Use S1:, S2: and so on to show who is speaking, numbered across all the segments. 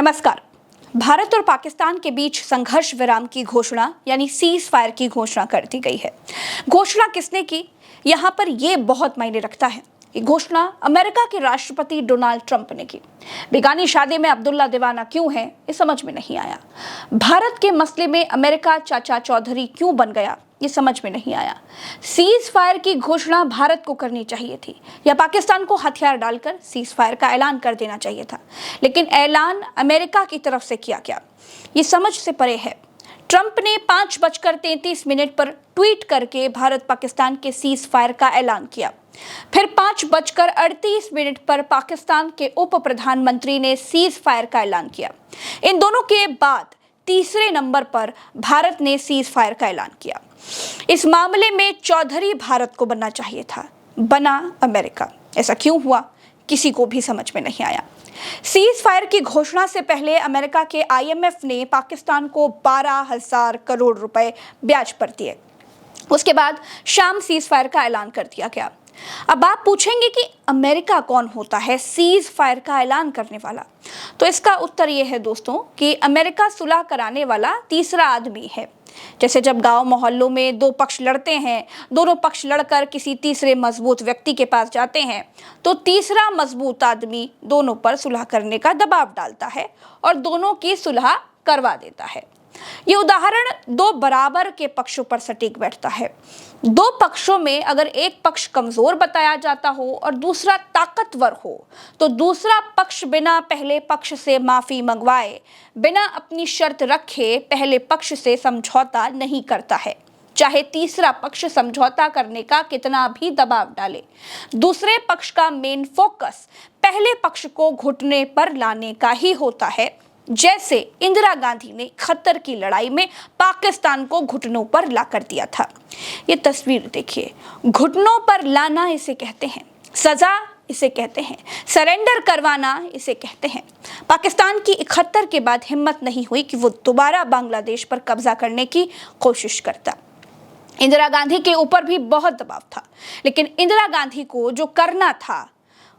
S1: नमस्कार। भारत और पाकिस्तान के बीच संघर्ष विराम की घोषणा यानी सीज फायर की घोषणा कर दी गई है। घोषणा किसने की, यहाँ पर यह बहुत मायने रखता है। ये घोषणा अमेरिका के राष्ट्रपति डोनाल्ड ट्रंप ने की। बेगानी शादी में अब्दुल्ला दीवाना क्यों है, ये समझ में नहीं आया। भारत के मसले में अमेरिका चाचा चौधरी क्यों बन गया, ये समझ में नहीं आया। सीज फायर की घोषणा भारत को करनी चाहिए थी या पाकिस्तान को हथियार डालकर सीज फायर का ऐलान कर देना चाहिए था, लेकिन ऐलान अमेरिका की तरफ से किया गया, ये समझ से परे है। ट्रंप ने 5:33 पर ट्वीट करके भारत पाकिस्तान के सीज फायर का ऐलान किया। फिर 5:38 पर पाकिस्तान के उप प्रधानमंत्री ने सीज फायर का ऐलान किया। इन दोनों के बाद तीसरे नंबर पर भारत ने सीज फायर का ऐलान किया। इस मामले में चौधरी भारत को बनना चाहिए था, बना अमेरिका। ऐसा क्यों हुआ, किसी को भी समझ में नहीं आया। सीज फायर की घोषणा से पहले अमेरिका के IMF ने पाकिस्तान को 12,000 करोड़ रुपए ब्याज पर दिए। उसके बाद शाम सीज फायर का ऐलान कर दिया गया। अब आप पूछेंगे कि अमेरिका कौन होता है सीज फायर का ऐलान करने वाला, तो इसका उत्तर यह है दोस्तों कि अमेरिका सुलह कराने वाला तीसरा आदमी है। जैसे जब गांव मोहल्लों में दो पक्ष लड़ते हैं, दोनों पक्ष लड़कर किसी तीसरे मजबूत व्यक्ति के पास जाते हैं, तो तीसरा मजबूत आदमी दोनों पर सुलह करने का दबाव डालता है और दोनों की सुलह करवा देता है। ये उदाहरण दो बराबर के पक्षों पर सटीक बैठता है। दो पक्षों में अगर एक पक्ष कमजोर बताया जाता हो और दूसरा ताकतवर हो, तो दूसरा पक्ष बिना पहले पक्ष से माफी मंगवाए, बिना अपनी शर्त रखे पहले पक्ष से समझौता नहीं करता है, चाहे तीसरा पक्ष समझौता करने का कितना भी दबाव डाले। दूसरे पक्ष का मेन फोकस पहले पक्ष को घुटने पर लाने का ही होता है, जैसे इंदिरा गांधी ने खत्तर की लड़ाई में पाकिस्तान को घुटनों पर ला कर दिया था। ये तस्वीर देखिए, घुटनों पर लाना इसे कहते हैं, सजा इसे कहते हैं, सरेंडर करवाना इसे कहते हैं। पाकिस्तान की 71 के बाद हिम्मत नहीं हुई कि वो दोबारा बांग्लादेश पर कब्जा करने की कोशिश करता। इंदिरा गांधी के ऊपर भी बहुत दबाव था, लेकिन इंदिरा गांधी को जो करना था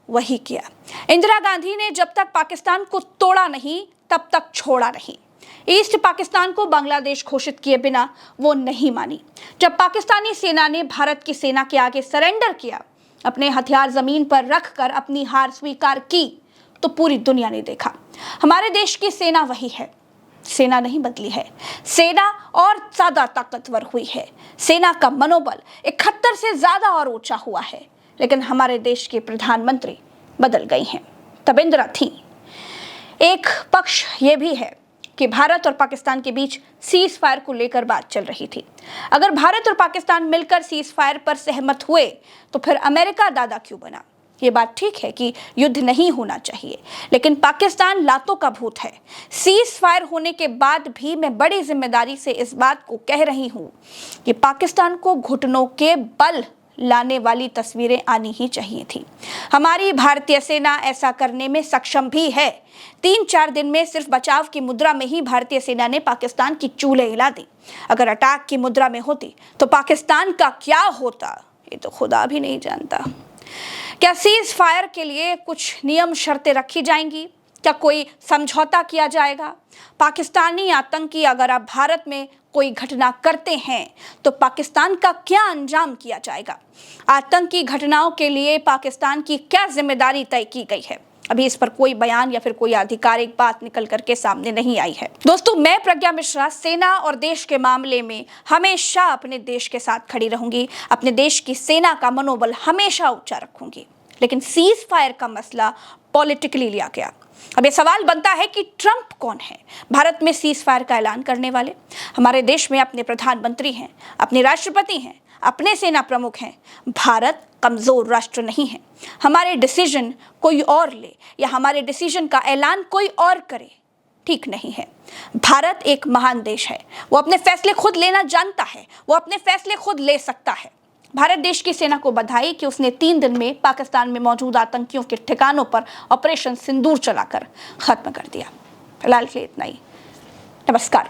S1: वही किया। इंदिरा गांधी ने जब तक पाकिस्तान को तोड़ा नहीं तब तक छोड़ा नहीं। ईस्ट पाकिस्तान को बांग्लादेश घोषित किए बिना वो नहीं मानी। जब पाकिस्तानी सेना ने भारत की सेना के आगे सरेंडर किया, अपने हथियार जमीन पर रखकर अपनी हार स्वीकार की, तो पूरी दुनिया ने देखा हमारे देश की सेना वही है। सेना नहीं बदली है, सेना और ज्यादा ताकतवर हुई है। सेना का मनोबल 71 से ज्यादा और ऊंचा हुआ है, लेकिन हमारे देश के प्रधानमंत्री बदल गई हैं, तब इंदिरा थी। एक पक्ष ये भी है कि भारत और पाकिस्तान के बीच सीज फायर को लेकर बात चल रही थी। अगर भारत और पाकिस्तान मिलकर सीज फायर पर सहमत हुए, तो फिर अमेरिका दादा क्यों बना। ये बात ठीक है कि युद्ध नहीं होना चाहिए, लेकिन पाकिस्तान लातों का भूत है। सीज फायर होने के बाद भी मैं बड़ी जिम्मेदारी से इस बात को कह रही हूं कि पाकिस्तान को घुटनों के बल लाने वाली तस्वीरें आनी ही चाहिए थी। हमारी भारतीय सेना ऐसा करने में सक्षम भी है। 3-4 दिन में सिर्फ बचाव की मुद्रा में ही भारतीय सेना ने पाकिस्तान की चूल्हे हिला दी। अगर अटैक की मुद्रा में होती तो पाकिस्तान का क्या होता, ये तो खुदा भी नहीं जानता। क्या सीज फायर के लिए कुछ नियम शर्तें रखी जाएंगी? क्या कोई समझौता किया जाएगा? पाकिस्तानी आतंकी अगर अब भारत में कोई घटना करते हैं तो पाकिस्तान का क्या अंजाम किया जाएगा? आतंकी घटनाओं के लिए पाकिस्तान की क्या जिम्मेदारी तय की गई है? अभी इस पर कोई बयान या फिर कोई आधिकारिक बात निकल करके सामने नहीं आई है। दोस्तों, मैं प्रज्ञा मिश्रा सेना और देश के मामले में हमेशा अपने देश के साथ खड़ी रहूंगी। अपने देश की सेना का मनोबल हमेशा ऊंचा रखूंगी, लेकिन सीज फायर का मसला पॉलिटिकली लिया गया। अब ये सवाल बनता है कि ट्रंप कौन है भारत में सीज फायर का ऐलान करने वाले? हमारे देश में अपने प्रधानमंत्री हैं, अपने राष्ट्रपति हैं, अपने सेना प्रमुख हैं। भारत कमजोर राष्ट्र नहीं है। हमारे डिसीजन कोई और ले या हमारे डिसीजन का ऐलान कोई और करे, ठीक नहीं है। भारत एक महान देश है, वो अपने फैसले खुद लेना जानता है, वो अपने फैसले खुद ले सकता है। भारत देश की सेना को बधाई कि उसने 3 दिन में पाकिस्तान में मौजूद आतंकियों के ठिकानों पर ऑपरेशन सिंदूर चलाकर खत्म कर दिया। फिलहाल के लिए इतना ही। नमस्कार।